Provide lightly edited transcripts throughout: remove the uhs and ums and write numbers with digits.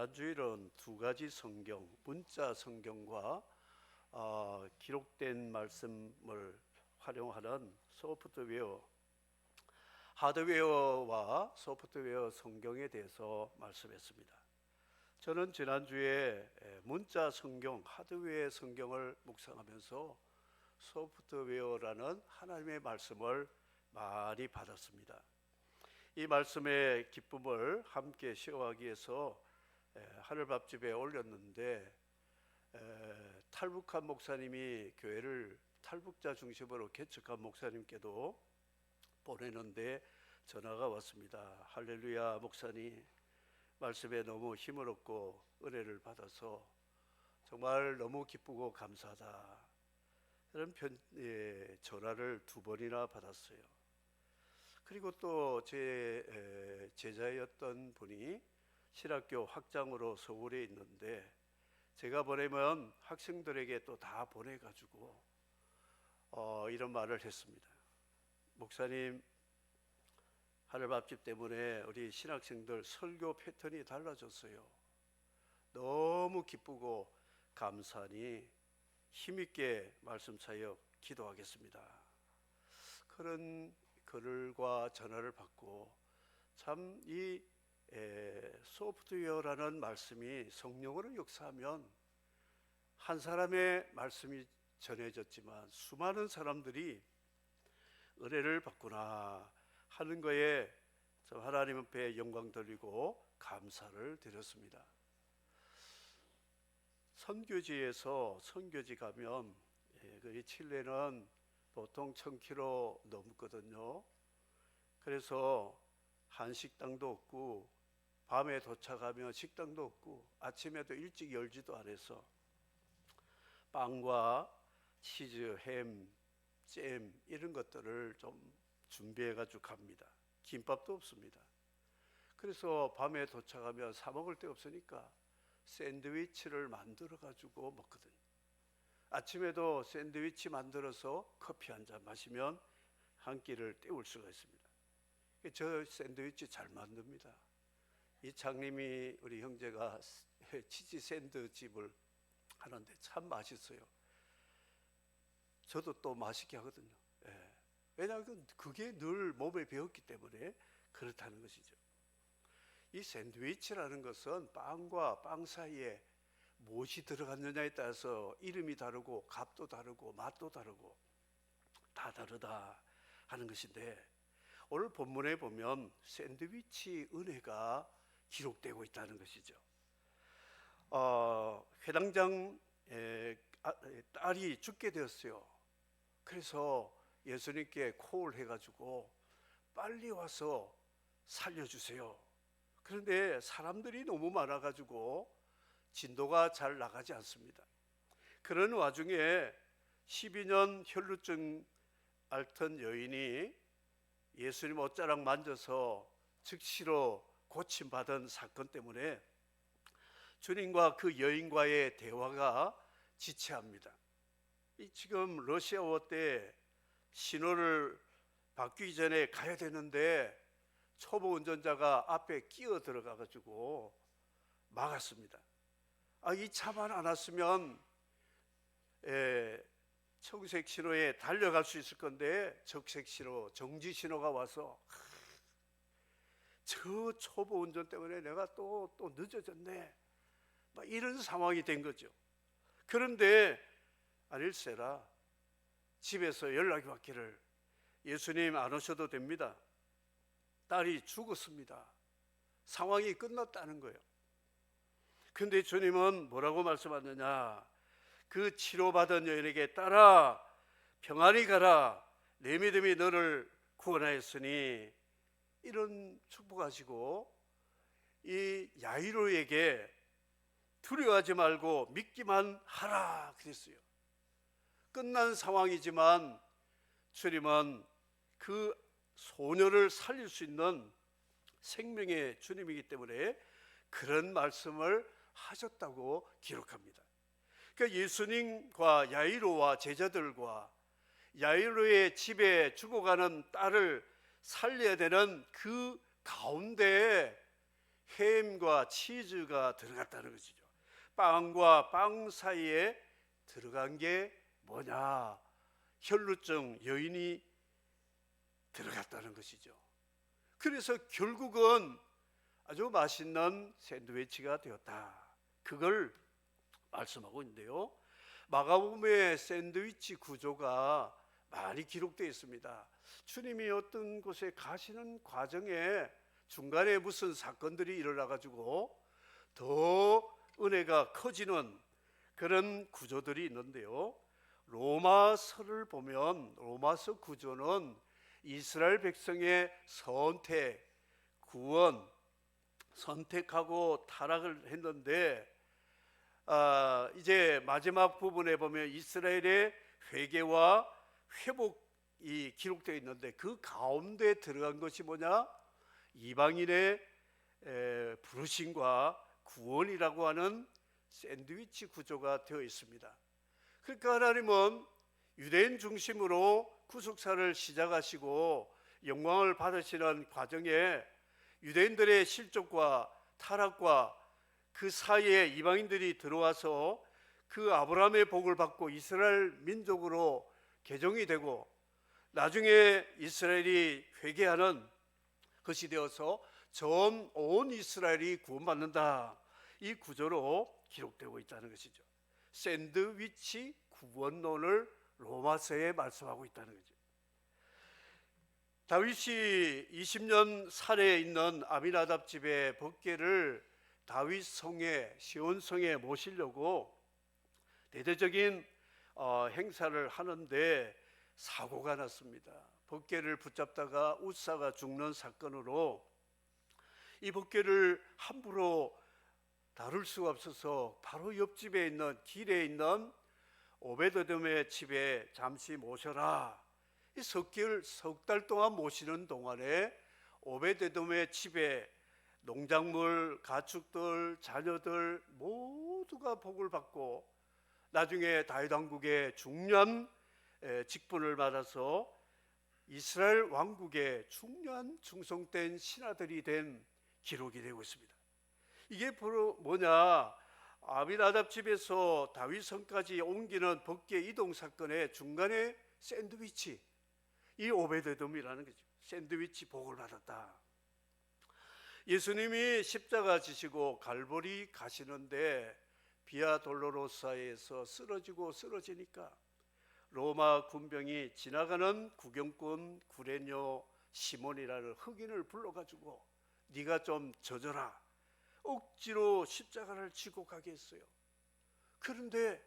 지난 주일은 두 가지 성경, 문자 성경과 기록된 말씀을 활용하는 소프트웨어, 하드웨어와 소프트웨어 성경에 대해서 말씀했습니다. 저는 지난주에 문자 성경, 하드웨어 성경을 묵상하면서 소프트웨어라는 하나님의 말씀을 많이 받았습니다. 이 말씀의 기쁨을 함께 시어하기 위해서 하늘밥집에 올렸는데, 탈북한 목사님이 교회를 탈북자 중심으로 개척한 목사님께도 보내는데 전화가 왔습니다. 할렐루야, 목사님 말씀에 너무 힘을 얻고 은혜를 받아서 정말 너무 기쁘고 감사하다, 이런 전화를 2번이나 받았어요. 그리고 또 제 제자였던 분이 신학교 학장으로 서울에 있는데, 제가 보내면 학생들에게 또 다 보내가지고 이런 말을 했습니다. 목사님, 하늘밥집 때문에 우리 신학생들 설교 패턴이 달라졌어요. 너무 기쁘고 감사하니 힘있게 말씀 사역 기도하겠습니다. 그런 글과 전화를 받고, 참 이 소프트웨어라는 말씀이 성령으로 역사하면 한 사람의 말씀이 전해졌지만 수많은 사람들이 은혜를 받구나 하는 거에 하나님 앞에 영광 돌리고 감사를 드렸습니다. 선교지에서 선교지 가면 그 칠레는 보통 1000km 넘거든요. 그래서 한식당도 없고, 밤에 도착하면 식당도 없고, 아침에도 일찍 열지도 않아서 빵과 치즈, 햄, 잼 이런 것들을 좀 준비해 가지고 갑니다. 김밥도 없습니다. 그래서 밤에 도착하면 사 먹을 데 없으니까 샌드위치를 만들어 가지고 먹거든요. 아침에도 샌드위치 만들어서 커피 한 잔 마시면 한 끼를 때울 수가 있습니다. 저 샌드위치 잘 만듭니다. 이 장님이, 우리 형제가 치즈 샌드 집을 하는데 참 맛있어요. 저도 또 맛있게 하거든요. 왜냐하면 그게 늘 몸에 배웠기 때문에 그렇다는 것이죠. 이 샌드위치라는 것은 빵과 빵 사이에 무엇이 들어갔느냐에 따라서 이름이 다르고 값도 다르고 맛도 다르고 다 다르다 하는 것인데, 오늘 본문에 보면 샌드위치 은혜가 기록되고 있다는 것이죠. 회당장 딸이 죽게 되었어요. 그래서 예수님께 콜 해가지고 빨리 와서 살려주세요. 그런데 사람들이 너무 많아가지고 진도가 잘 나가지 않습니다. 그런 와중에 12년 혈루증 앓던 여인이 예수님 옷자락 만져서 즉시로 고침받은 사건 때문에 주님과 그 여인과의 대화가 지체합니다. 지금 러시아워 때 신호를 바뀌기 전에 가야 되는데 초보 운전자가 앞에 끼어 들어가 가지고 막았습니다. 이 차만 안 왔으면 청색 신호에 달려갈 수 있을 건데 적색 신호, 정지 신호가 와서 저 초보 운전 때문에 내가 또 늦어졌네, 이런 상황이 된 거죠. 그런데 아닐세라 집에서 연락이 왔기를, 예수님 안 오셔도 됩니다. 딸이 죽었습니다. 상황이 끝났다는 거예요. 그런데 주님은 뭐라고 말씀하느냐, 그 치료받은 여인에게 딸아 평안히 가라, 내 믿음이 너를 구원하였으니, 이런 축복하시고 이 야이로에게 두려워하지 말고 믿기만 하라 그랬어요. 끝난 상황이지만 주님은 그 소녀를 살릴 수 있는 생명의 주님이기 때문에 그런 말씀을 하셨다고 기록합니다. 그러니까 예수님과 야이로와 제자들과 야이로의 집에 죽어가는 딸을 살려야 되는 그 가운데에 햄과 치즈가 들어갔다는 것이죠. 빵과 빵 사이에 들어간 게 뭐냐? 혈루증 여인이 들어갔다는 것이죠. 그래서 결국은 아주 맛있는 샌드위치가 되었다. 그걸 말씀하고 있는데요. 마가복음의 샌드위치 구조가 많이 기록되어 있습니다. 주님이 어떤 곳에 가시는 과정에 중간에 무슨 사건들이 일어나 가지고 더 은혜가 커지는 그런 구조들이 있는데요. 로마서를 보면 로마서 구조는 이스라엘 백성의 선택, 구원, 선택하고 타락을 했는데 이제 마지막 부분에 보면 이스라엘의 회개와 회복이 기록되어 있는데 그 가운데 들어간 것이 뭐냐? 이방인의 부르심과 구원이라고 하는 샌드위치 구조가 되어 있습니다. 그러니까 하나님은 유대인 중심으로 구속사를 시작하시고 영광을 받으시는 과정에 유대인들의 실족과 타락과 그 사이에 이방인들이 들어와서 그 아브라함의 복을 받고 이스라엘 민족으로 개종이 되고 나중에 이스라엘이 회개하는 것이 되어서 전 온 이스라엘이 구원받는다. 이 구조로 기록되고 있다는 것이죠. 샌드위치 구원론을 로마서에 말씀하고 있다는 거죠. 다윗이 20년 살에 있는 아미나답 집의 법궤를 다윗 성에 시온 성에 모시려고 대대적인 행사를 하는데 사고가 났습니다. 법궤를 붙잡다가 웃사가 죽는 사건으로 이 법궤를 함부로 다룰 수가 없어서 바로 옆집에 있는 길에 있는 오베드돔의 집에 잠시 모셔라. 이 석 달 동안 모시는 동안에 오베드돔의 집에 농작물, 가축들, 자녀들 모두가 복을 받고 나중에 다윗 왕국의 중요한 직분을 받아서 이스라엘 왕국의 중요한 충성된 신하들이 된 기록이 되고 있습니다. 이게 바로 뭐냐? 아비나답 집에서 다윗 성까지 옮기는 법궤 이동 사건의 중간에 샌드위치, 이 오베데돔이라는 거죠. 샌드위치 복을 받았다. 예수님이 십자가 지시고 갈보리 가시는데 비아 돌로로사에서 쓰러지니까 로마 군병이 지나가는 구경꾼 구레뇨 시몬이라는 흑인을 불러가지고 네가 좀 져줘라. 억지로 십자가를 지고 가게 했어요. 그런데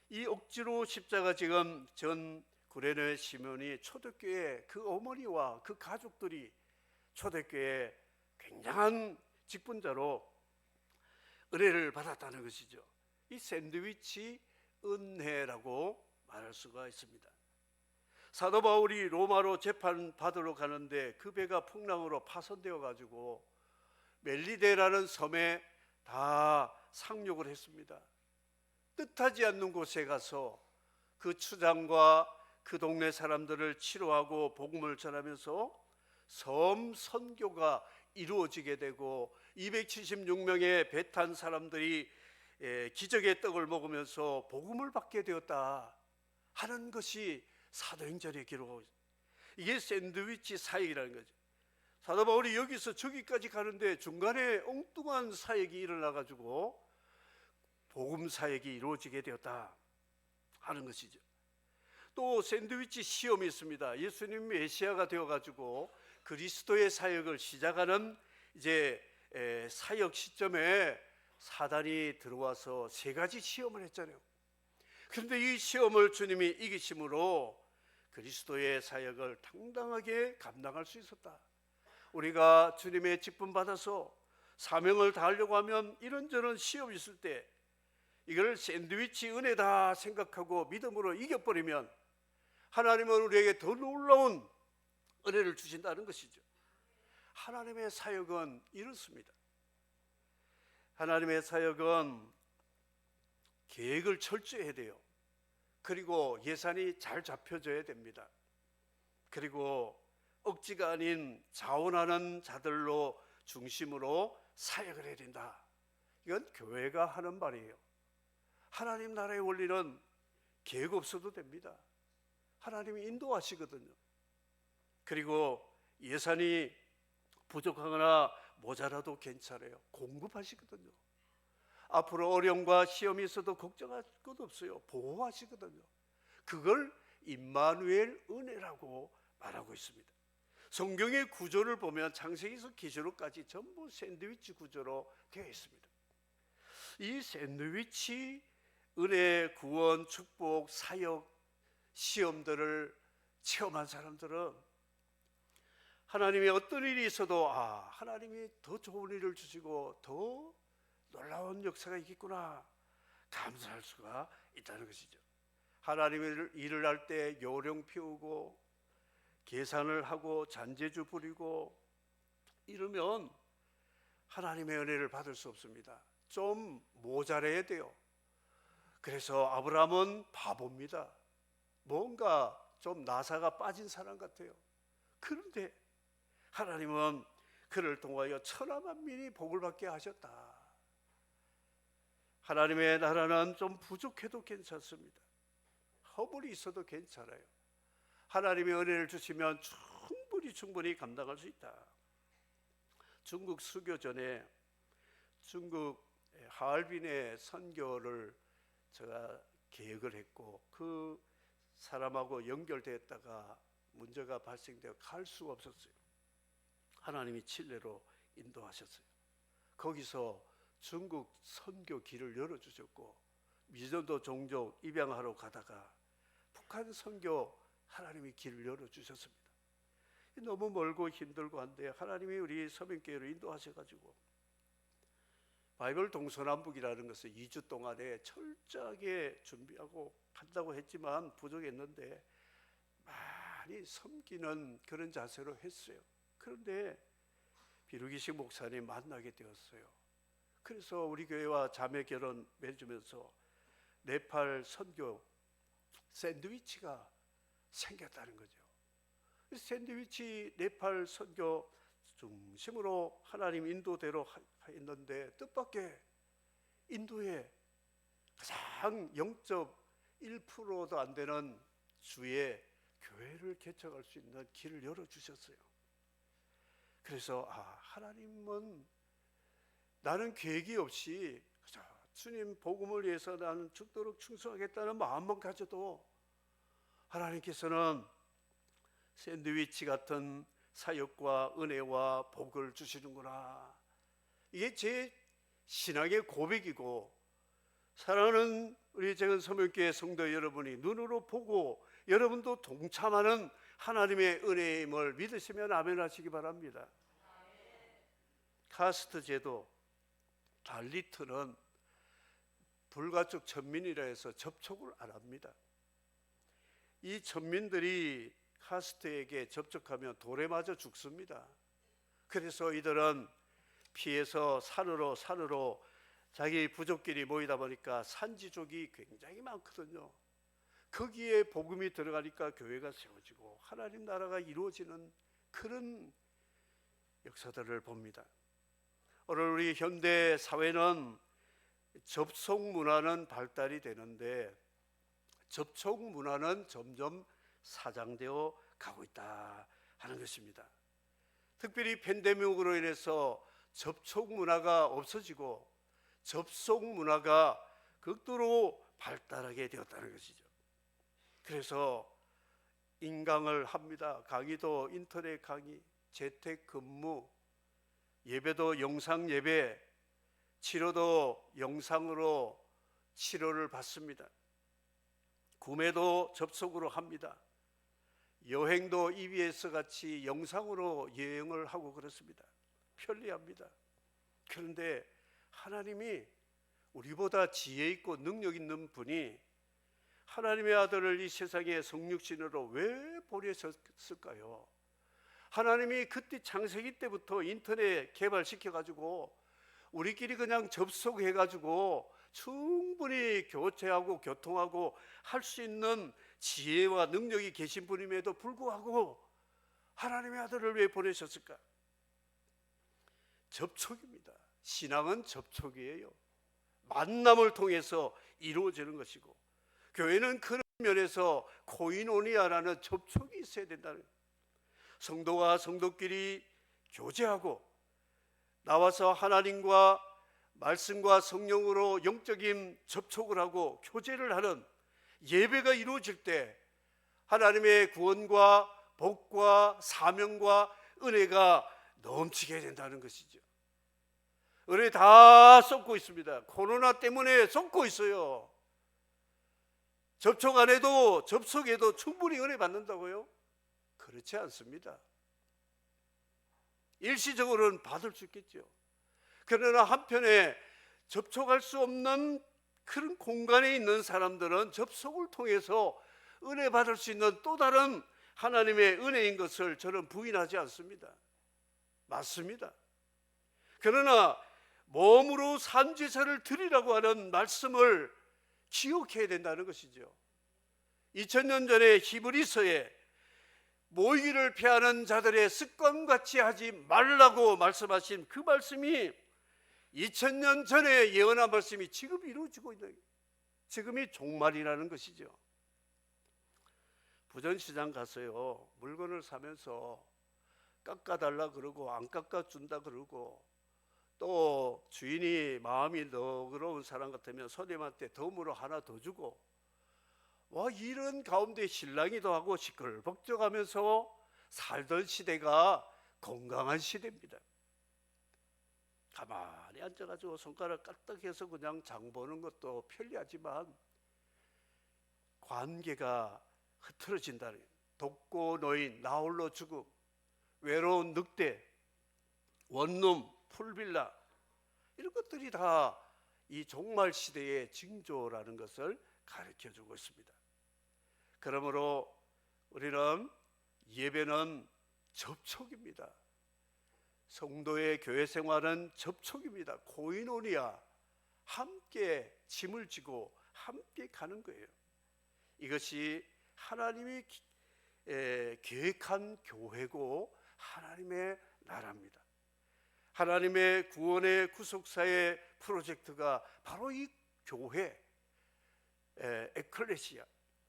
이 억지로 십자가 지금 전 구레뇨 시몬이 초대교회 그 어머니와 그 가족들이 초대교회 굉장한 직분자로 은혜를 받았다는 것이죠. 이 샌드위치 은혜라고 말할 수가 있습니다. 사도 바울이 로마로 재판 받으러 가는데 그 배가 풍랑으로 파손되어 가지고 멜리데라는 섬에 다 상륙을 했습니다. 뜻하지 않는 곳에 가서 그 추장과 그 동네 사람들을 치료하고 복음을 전하면서 섬 선교가 이루어지게 되고 276명의 배 탄 사람들이 기적의 떡을 먹으면서 복음을 받게 되었다 하는 것이 사도행전의 기록. 이게 샌드위치 사역이라는 거죠. 사도 바울이 여기서 저기까지 가는데 중간에 엉뚱한 사역이 일어나가지고 복음 사역이 이루어지게 되었다 하는 것이죠. 또 샌드위치 시험이 있습니다. 예수님 메시아가 되어가지고 그리스도의 사역을 시작하는 이제 사역 시점에 사단이 들어와서 세 가지 시험을 했잖아요. 그런데 이 시험을 주님이 이기심으로 그리스도의 사역을 당당하게 감당할 수 있었다. 우리가 주님의 직분 받아서 사명을 다하려고 하면 이런저런 시험이 있을 때 이걸 샌드위치 은혜다 생각하고 믿음으로 이겨버리면 하나님은 우리에게 더 놀라운 은혜를 주신다는 것이죠. 하나님의 사역은 이렇습니다. 하나님의 사역은 계획을 철저히 해야 돼요. 그리고 예산이 잘 잡혀져야 됩니다. 그리고 억지가 아닌 자원하는 자들로 중심으로 사역을 해야 된다. 이건 교회가 하는 말이에요. 하나님 나라의 원리는 계획 없어도 됩니다. 하나님이 인도하시거든요. 그리고 예산이 부족하거나 모자라도 괜찮아요. 공급하시거든요. 앞으로 어려움과 시험이 있어도 걱정할 것 없어요. 보호하시거든요. 그걸 임마누엘 은혜라고 말하고 있습니다. 성경의 구조를 보면 창세기에서 계시록까지 전부 샌드위치 구조로 되어 있습니다. 이 샌드위치 은혜, 구원, 축복, 사역, 시험들을 체험한 사람들은 하나님의 어떤 일이 있어도 하나님이 더 좋은 일을 주시고 더 놀라운 역사가 있겠구나 감사할 수가 있다는 것이죠. 하나님의 일을 할 때 요령 피우고 계산을 하고 잔재주 부리고 이러면 하나님의 은혜를 받을 수 없습니다. 좀 모자라야 돼요. 그래서 아브라함은 바보입니다. 뭔가 좀 나사가 빠진 사람 같아요. 그런데 하나님은 그를 통하여 천하 만민이 복을 받게 하셨다. 하나님의 나라는 좀 부족해도 괜찮습니다. 허물이 있어도 괜찮아요. 하나님의 은혜를 주시면 충분히 감당할 수 있다. 중국 수교 전에 중국 하얼빈의 선교를 제가 계획을 했고 그 사람하고 연결됐다가 문제가 발생되어 갈 수가 없었어요. 하나님이 칠레로 인도하셨어요. 거기서 중국 선교 길을 열어주셨고 미전도 종족 입양하러 가다가 북한 선교 하나님이 길을 열어주셨습니다. 너무 멀고 힘들고 한데 하나님이 우리 서명교회로 인도하셔가지고 바이블 동서남북이라는 것을 2주 동안에 철저하게 준비하고 한다고 했지만 부족했는데 많이 섬기는 그런 자세로 했어요. 그런데 비루기식 목사님 만나게 되었어요. 그래서 우리 교회와 자매 결혼 맺으면서 네팔 선교 샌드위치가 생겼다는 거죠. 샌드위치 네팔 선교 중심으로 하나님 인도대로 했는데 뜻밖의 인도에 가장 0.1%도 안 되는 주에 교회를 개척할 수 있는 길을 열어주셨어요. 그래서 하나님은 나는 계획이 없이 주님 복음을 위해서 나는 죽도록 충성하겠다는 마음만 가져도 하나님께서는 샌드위치 같은 사역과 은혜와 복을 주시는구나. 이게 제 신앙의 고백이고 사랑하는 우리 작은 서명교회 성도 여러분이 눈으로 보고 여러분도 동참하는 하나님의 은혜임을 믿으시면 아멘 하시기 바랍니다. 카스트 제도 달리트는 불가촉 천민이라 해서 접촉을 안 합니다. 이 천민들이 카스트에게 접촉하면 돌에 맞아 죽습니다. 그래서 이들은 피해서 산으로 자기 부족끼리 모이다 보니까 산지족이 굉장히 많거든요. 거기에 복음이 들어가니까 교회가 세워지고 하나님 나라가 이루어지는 그런 역사들을 봅니다. 오늘 우리 현대 사회는 접속 문화는 발달이 되는데 접촉 문화는 점점 사장되어 가고 있다 하는 것입니다. 특별히 팬데믹으로 인해서 접촉 문화가 없어지고 접속 문화가 극도로 발달하게 되었다는 것이죠. 그래서 인강을 합니다. 강의도 인터넷 강의, 재택근무, 예배도 영상 예배, 치료도 영상으로 치료를 받습니다. 구매도 접속으로 합니다. 여행도 EBS 같이 영상으로 여행을 하고 그렇습니다. 편리합니다. 그런데 하나님이 우리보다 지혜 있고 능력 있는 분이 하나님의 아들을 이 세상에 성육신으로 왜 보내셨을까요? 하나님이 그때 창세기 때부터 인터넷 개발시켜가지고 우리끼리 그냥 접속해가지고 충분히 교체하고 교통하고 할 수 있는 지혜와 능력이 계신 분임에도 불구하고 하나님의 아들을 왜 보내셨을까? 접촉입니다. 신앙은 접촉이에요. 만남을 통해서 이루어지는 것이고, 교회는 그런 면에서 코이노니아라는 접촉이 있어야 된다는 거예요. 성도와 성도끼리 교제하고 나와서 하나님과 말씀과 성령으로 영적인 접촉을 하고 교제를 하는 예배가 이루어질 때 하나님의 구원과 복과 사명과 은혜가 넘치게 된다는 것이죠. 은혜 다 쏟고 있습니다. 코로나 때문에 쏟고 있어요. 접촉 안 해도 접속해도 충분히 은혜 받는다고요? 그렇지 않습니다. 일시적으로는 받을 수 있겠죠. 그러나 한편에 접촉할 수 없는 그런 공간에 있는 사람들은 접속을 통해서 은혜 받을 수 있는 또 다른 하나님의 은혜인 것을 저는 부인하지 않습니다. 맞습니다. 그러나 몸으로 산제사를 드리라고 하는 말씀을 기억해야 된다는 것이죠. 2000년 전에 히브리서에 모이기를 피하는 자들의 습관같이 하지 말라고 말씀하신 그 말씀이 2000년 전에 예언한 말씀이 지금 이루어지고 있는, 지금이 종말이라는 것이죠. 부전시장 가서요, 물건을 사면서 깎아달라 그러고 안 깎아준다 그러고, 또 주인이 마음이 너그러운 사람 같으면 손님한테 덤으로 하나 더 주고, 이런 가운데 신랑이 더하고 시끌벅적하면서 살던 시대가 건강한 시대입니다. 가만히 앉아가지고 손가락 까딱해서 그냥 장 보는 것도 편리하지만 관계가 흐트러진다는, 독고 노인, 나홀로 죽음, 외로운 늑대, 원룸, 풀빌라, 이런 것들이 다 이 종말 시대의 징조라는 것을 가르쳐주고 있습니다. 그러므로 우리는 예배는 접촉입니다. 성도의 교회 생활은 접촉입니다. 코이노니아, 함께 짐을 지고 함께 가는 거예요. 이것이 하나님이 계획한 교회고 하나님의 나라입니다. 하나님의 구원의 구속사의 프로젝트가 바로 이 교회, 에클레시아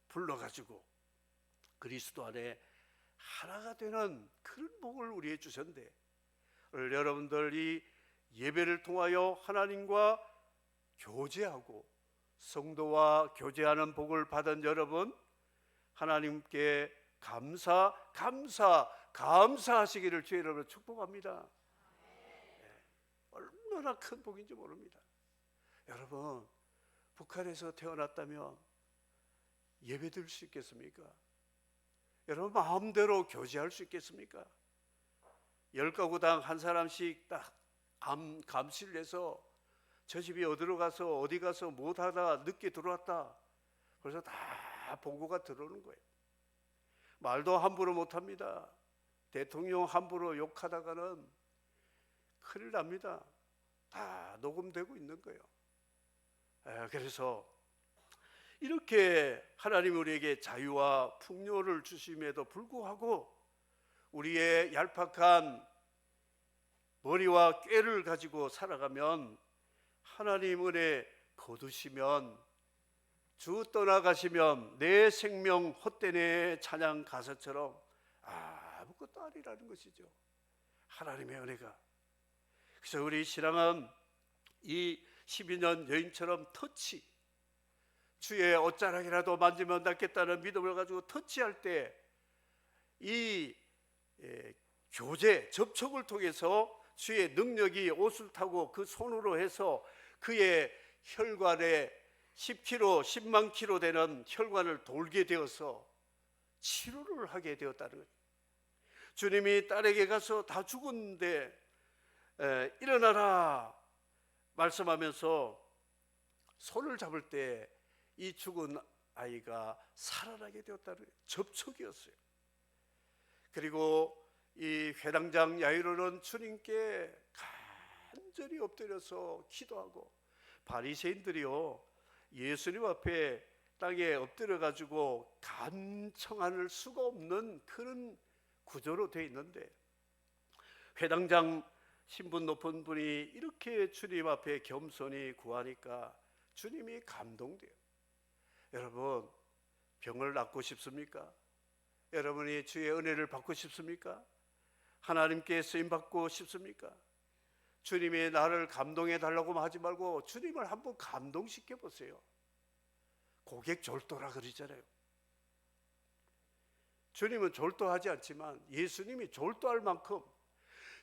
불러가지고 그리스도 안에 하나가 되는 그런 복을 우리에게 주셨는데, 오늘 여러분들이 예배를 통하여 하나님과 교제하고 성도와 교제하는 복을 받은 여러분, 하나님께 감사하시기를 주의 이름으로 축복합니다. 얼마나 큰 복인지 모릅니다. 여러분, 북한에서 태어났다면 예배 드릴 수 있겠습니까? 여러분 마음대로 교제할 수 있겠습니까? 10가구당 한 사람씩 딱 감시를 해서 저 집이 어디로 가서 어디 가서 못하다 늦게 들어왔다, 그래서 다 보고가 들어오는 거예요. 말도 함부로 못합니다. 대통령 함부로 욕하다가는 큰일 납니다. 다 녹음되고 있는 거예요. 그래서 이렇게 하나님이 우리에게 자유와 풍요를 주심에도 불구하고 우리의 얄팍한 머리와 꾀를 가지고 살아가면, 하나님 은혜 거두시면, 주 떠나가시면 내 생명 헛되네 찬양 가사처럼 아무것도 아니라는 것이죠. 하나님의 은혜가. 그래서 우리 신앙은 이 12년 여인처럼 주의 옷자락이라도 만지면 낫겠다는 믿음을 가지고 터치할 때 이 교제, 접촉을 통해서 주의 능력이 옷을 타고 그 손으로 해서 그의 혈관에 10kg, 10만 kg 되는 혈관을 돌게 되어서 치료를 하게 되었다는 거예요. 주님이 딸에게 가서 다 죽었는데 일어나라 말씀하면서 손을 잡을 때 이 죽은 아이가 살아나게 되었다는 거예요. 접촉이었어요. 그리고 이 회당장 야이로는 주님께 간절히 엎드려서 기도하고, 바리새인들이요 예수님 앞에 땅에 엎드려 가지고 간청할 수가 없는 그런 구조로 되어 있는데, 회당장 신분 높은 분이 이렇게 주님 앞에 겸손히 구하니까 주님이 감동돼요. 여러분, 병을 낫고 싶습니까? 여러분이 주의 은혜를 받고 싶습니까? 하나님께 쓰임받고 싶습니까? 주님이 나를 감동해 달라고 하지 말고 주님을 한번 감동시켜 보세요. 고객 졸도라 그러잖아요. 주님은 졸도하지 않지만 예수님이 졸도할 만큼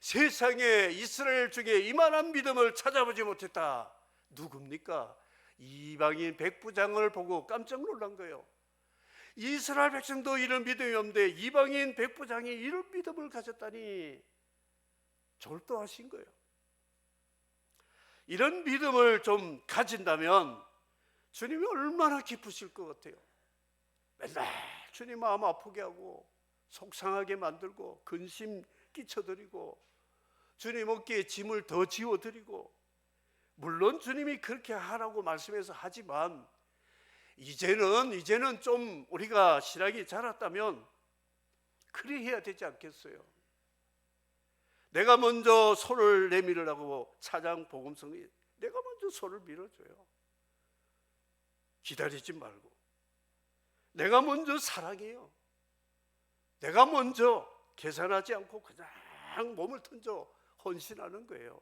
세상에 이스라엘 중에 이만한 믿음을 찾아보지 못했다. 누굽니까? 이방인 백부장을 보고 깜짝 놀란 거예요. 이스라엘 백성도 이런 믿음이 없는데 이방인 백부장이 이런 믿음을 가졌다니 졸도하신 거예요. 이런 믿음을 좀 가진다면 주님이 얼마나 기쁘실 것 같아요. 맨날 주님 마음 아프게 하고 속상하게 만들고 근심 끼쳐드리고 주님 어깨에 짐을 더 지워드리고, 물론 주님이 그렇게 하라고 말씀해서 하지만 이제는 좀 우리가 신앙이 자랐다면 그리 해야 되지 않겠어요? 내가 먼저 손을 내밀으라고 차장 복음성이 내가 먼저 손을 밀어줘요. 기다리지 말고 내가 먼저 사랑해요. 내가 먼저 계산하지 않고 그냥 몸을 던져 헌신하는 거예요.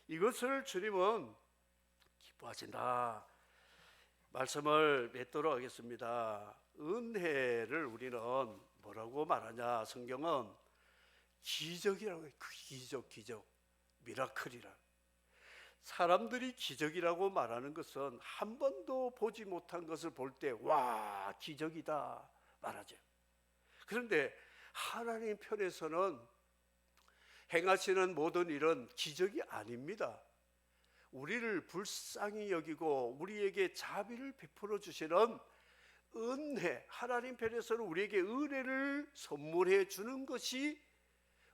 이것을 주님은 기뻐하신다. 말씀을 맺도록 하겠습니다. 은혜를 우리는 뭐라고 말하냐? 성경은 기적이라고 해요. 기적, 미라클이라. 사람들이 기적이라고 말하는 것은 한 번도 보지 못한 것을 볼 때 와, 기적이다 말하죠. 그런데 하나님 편에서는 행하시는 모든 일은 기적이 아닙니다. 우리를 불쌍히 여기고 우리에게 자비를 베풀어 주시는 은혜, 하나님 편에서는 우리에게 은혜를 선물해 주는 것이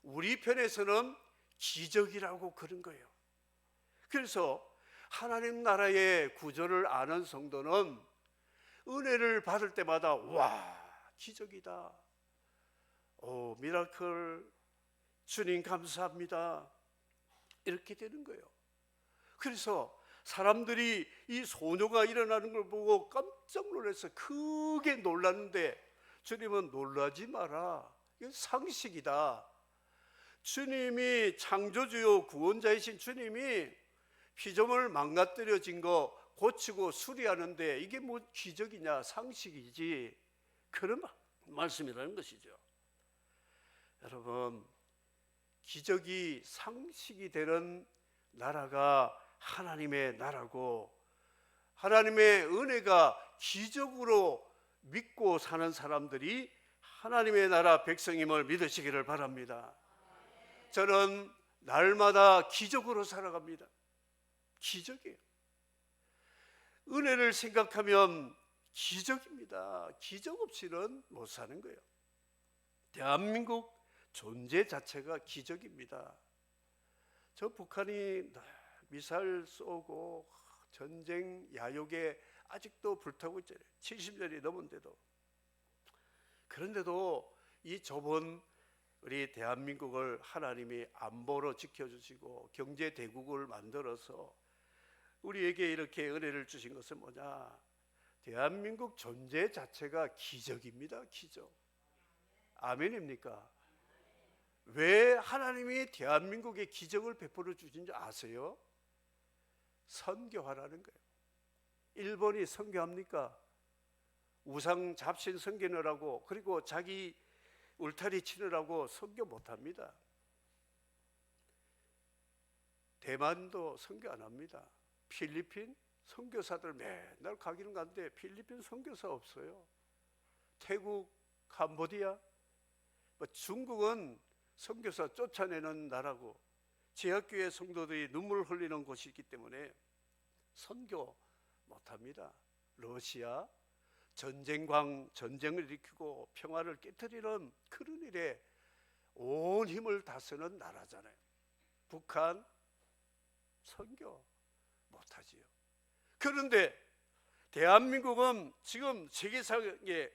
우리 편에서는 기적이라고 그런 거예요. 그래서 하나님 나라의 구조를 아는 성도는 은혜를 받을 때마다 와, 기적이다, 오, 미라클, 주님 감사합니다, 이렇게 되는 거예요. 그래서 사람들이 이 소녀가 일어나는 걸 보고 깜짝 놀라서 크게 놀랐는데 주님은 놀라지 마라, 이건 상식이다. 주님이 창조주요 구원자이신 주님이 피조물 망가뜨려진 거 고치고 수리하는데 이게 뭐 기적이냐, 상식이지, 그런 말씀이라는 것이죠. 여러분, 기적이 상식이 되는 나라가 하나님의 나라고, 하나님의 은혜가 기적으로 믿고 사는 사람들이 하나님의 나라 백성임을 믿으시기를 바랍니다. 저는 날마다 기적으로 살아갑니다. 기적이에요. 은혜를 생각하면 기적입니다. 기적 없이는 못 사는 거예요. 대한민국 존재 자체가 기적입니다. 저 북한이 미사일 쏘고 전쟁 야욕에 아직도 불타고 있잖아요. 70년이 넘은데도. 그런데도 이 좁은 우리 대한민국을 하나님이 안보로 지켜주시고 경제 대국을 만들어서 우리에게 이렇게 은혜를 주신 것은 뭐냐? 대한민국 존재 자체가 기적입니다. 기적. 아멘입니까? 왜 하나님이 대한민국에 기적을 베풀어 주신지 아세요? 선교하라는 거예요. 일본이 선교합니까? 우상 잡신 섬기느라고, 그리고 자기 울타리 치느라고 선교 못합니다. 대만도 선교 안 합니다. 필리핀 선교사들 맨날 가기는 가는데 필리핀 선교사 없어요. 태국, 캄보디아, 중국은 선교사 쫓아내는 나라고 제약교회 성도들이 눈물 흘리는 곳이기 때문에 선교 못합니다. 러시아 전쟁을 일으키고 평화를 깨트리는 그런 일에 온 힘을 다 쓰는 나라잖아요. 북한 선교 못하지요. 그런데 대한민국은 지금 세계상에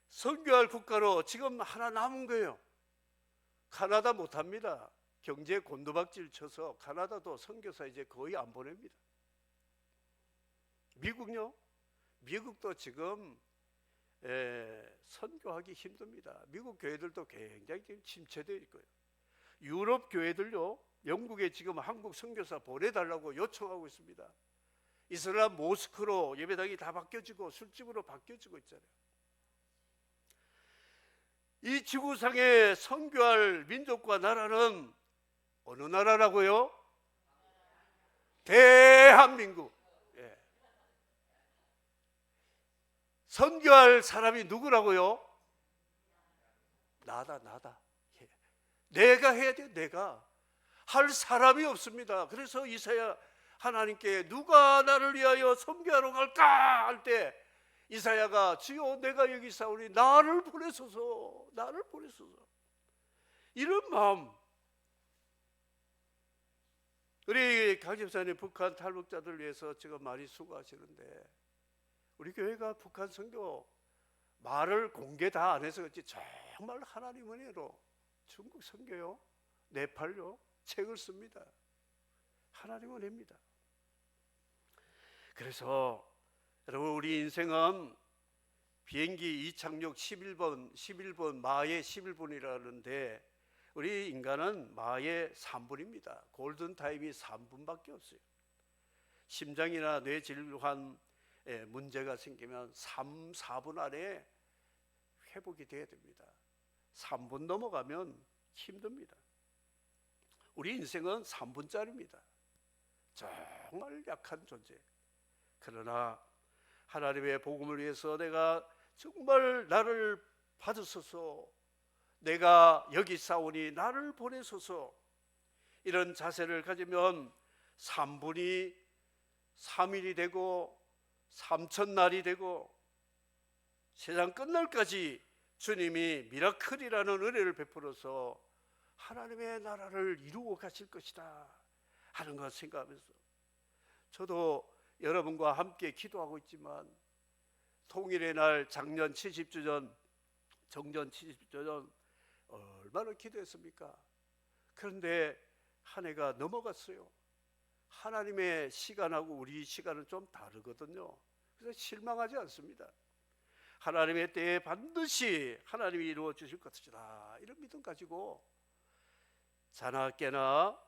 선교할 국가로 지금 하나 남은 거예요. 카나다 못합니다. 경제 곤두박질 쳐서 가나다도 선교사 이제 거의 안 보냅니다. 미국요? 미국도 지금 선교하기 힘듭니다. 미국 교회들도 굉장히 침체되어 있고요. 유럽 교회들요, 영국에 지금 한국 선교사 보내달라고 요청하고 있습니다. 이슬람 모스크로 예배당이 다 바뀌어지고 술집으로 바뀌어지고 있잖아요. 이 지구상에 선교할 민족과 나라는 어느 나라라고요? 대한민국. 예. 선교할 사람이 누구라고요? 나다. 예. 내가 해야 돼요. 내가 할 사람이 없습니다. 그래서 이사야 하나님께 누가 나를 위하여 선교하러 갈까 할 때 이사야가 주여 내가 여기 있사오니 나를 보내소서, 나를 보내소서, 이런 마음. 우리 강 집사님 북한 탈북자들 위해서 지금 많이 수고하시는데 우리 교회가 북한 선교 말을 공개 다 안 해서 그렇지 정말 하나님 은혜로 중국 선교요, 네팔요 책을 씁니다. 하나님 은혜입니다. 그래서 여러분, 우리 인생은 비행기 이착륙 11분 마의 11분이라는데 우리 인간은 마의 3분입니다. 골든타임이 3분밖에 없어요. 심장이나 뇌질환 문제가 생기면 3, 4분 안에 회복이 돼야 됩니다. 3분 넘어가면 힘듭니다. 우리 인생은 3분짜리입니다. 정말 약한 존재. 그러나 하나님의 복음을 위해서 내가 정말 나를 받으소서, 내가 여기 싸우니 나를 보내소서, 이런 자세를 가지면 3분이 3일이 되고 3,000날이 되고 세상 끝날까지 주님이 미라클이라는 은혜를 베풀어서 하나님의 나라를 이루어 가실 것이다 하는 것 생각하면서, 저도 여러분과 함께 기도하고 있지만 통일의 날 작년 70주 전, 정전 70주 전 얼마나 기도했습니까? 그런데 한 해가 넘어갔어요. 하나님의 시간하고 우리 시간은 좀 다르거든요. 그래서 실망하지 않습니다. 하나님의 때에 반드시 하나님이 이루어 주실 것이다, 이런 믿음 가지고 자나 깨나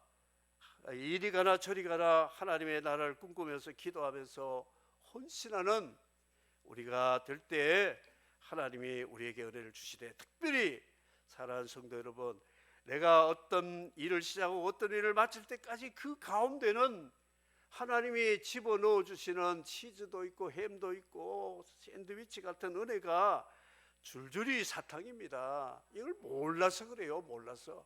이리 가나 저리 가나 하나님의 나라를 꿈꾸면서 기도하면서 헌신하는 우리가 될 때 하나님이 우리에게 은혜를 주시되, 특별히 사랑하는 성도 여러분, 내가 어떤 일을 시작하고 어떤 일을 마칠 때까지 그 가운데는 하나님이 집어넣어 주시는 치즈도 있고 햄도 있고 샌드위치 같은 은혜가 줄줄이 사탕입니다. 이걸 몰라서 그래요. 몰라서.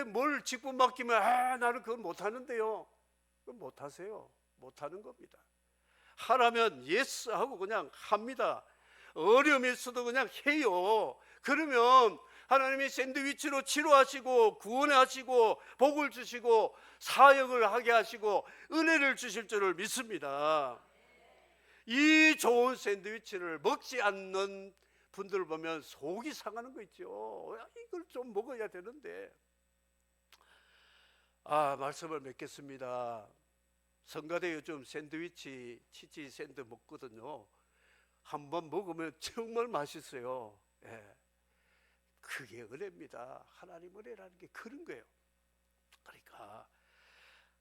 뭘 직분 맡기면 나는 그건 못하는데요. 그건 못하세요. 못하는 겁니다. 하라면 예스 하고 그냥 합니다. 어려움이 있어도 그냥 해요. 그러면 하나님이 샌드위치로 치료하시고 구원하시고 복을 주시고 사역을 하게 하시고 은혜를 주실 줄을 믿습니다. 이 좋은 샌드위치를 먹지 않는 분들 보면 속이 상하는 거 있죠. 이걸 좀 먹어야 되는데. 말씀을 맺겠습니다. 성가대 요즘 샌드위치 치즈 샌드 먹거든요. 한번 먹으면 정말 맛있어요. 예. 그게 은혜입니다. 하나님 은혜라는 게 그런 거예요. 그러니까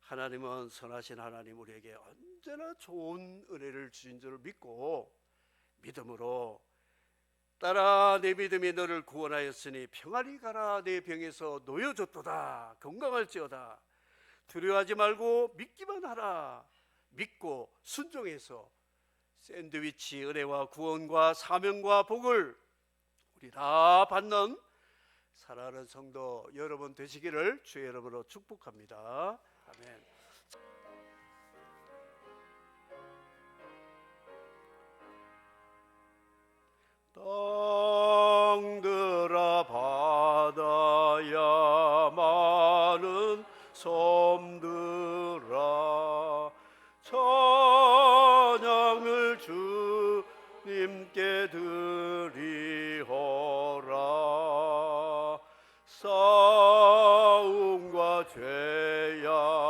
하나님은 선하신 하나님, 우리에게 언제나 좋은 은혜를 주신 줄 믿고 믿음으로 따라 내 믿음이 너를 구원하였으니 평안히 가라, 내 병에서 놓여졌도다, 건강할지어다. 두려워하지 말고 믿기만 하라. 믿고 순종해서 샌드위치 은혜와 구원과 사명과 복을 우리 다 받는 사랑하는 성도 여러분 되시기를 주의 이름으로 축복합니다. 아멘. 땅들아 바다야 많은 섬들아 찬양을 주님께 드리호라. 싸움과 죄야